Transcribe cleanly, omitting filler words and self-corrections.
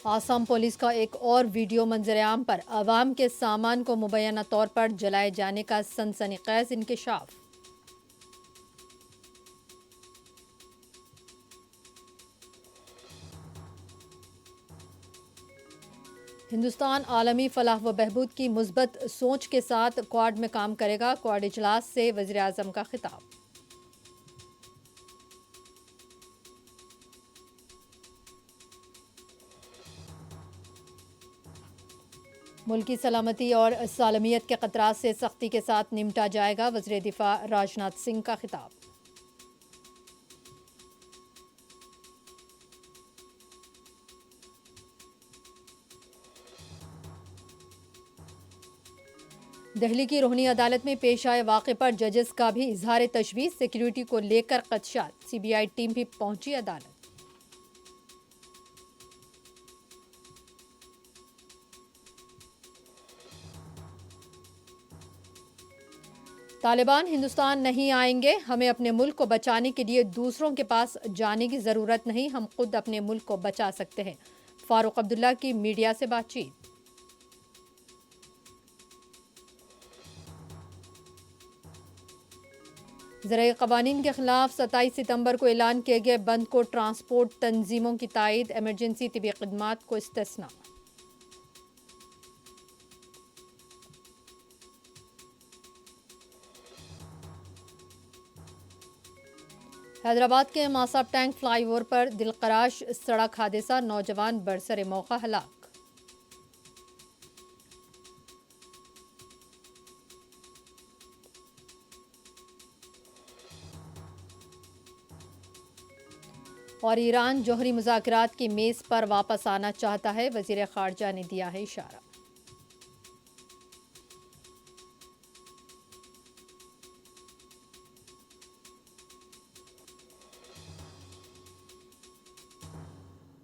Assam police کا ایک اور ویڈیو منظر عام پر عوام کے سامان کو مبینہ طور پر جلائے جانے کا سنسنی خیز انکشاف۔ ہندوستان عالمی فلاح و بہبود کی مثبت سوچ کے ساتھ کوڈ میں کام کرے گا، کوڈ اجلاس سے وزیر اعظم کا خطاب۔ ملکی سلامتی اور سالمیت کے خطرات سے سختی کے ساتھ نمٹا جائے گا، وزیر دفاع راجناتھ سنگھ کا خطاب۔ دہلی کی روہنی عدالت میں پیش آئے واقعے پر ججز کا بھی اظہار تشویش، سیکیورٹی کو لے کر خدشات، سی بی آئی ٹیم بھی پہنچی عدالت۔ طالبان ہندوستان نہیں آئیں گے، ہمیں اپنے ملک کو بچانے کے لیے دوسروں کے پاس جانے کی ضرورت نہیں، ہم خود اپنے ملک کو بچا سکتے ہیں، فاروق عبداللہ کی میڈیا سے بات چیت۔ زرعی قوانین کے خلاف 27 ستمبر کو اعلان کیے گئے بند کو ٹرانسپورٹ تنظیموں کی تائید، ایمرجنسی طبی خدمات کو استثناء۔ حیدرآباد کے ماساب ٹینک فلائی اوور پر دلخراش سڑک حادثہ، نوجوان برسر موقع ہلاک۔ اور ایران جوہری مذاکرات کی میز پر واپس آنا چاہتا ہے، وزیر خارجہ نے دیا ہے اشارہ۔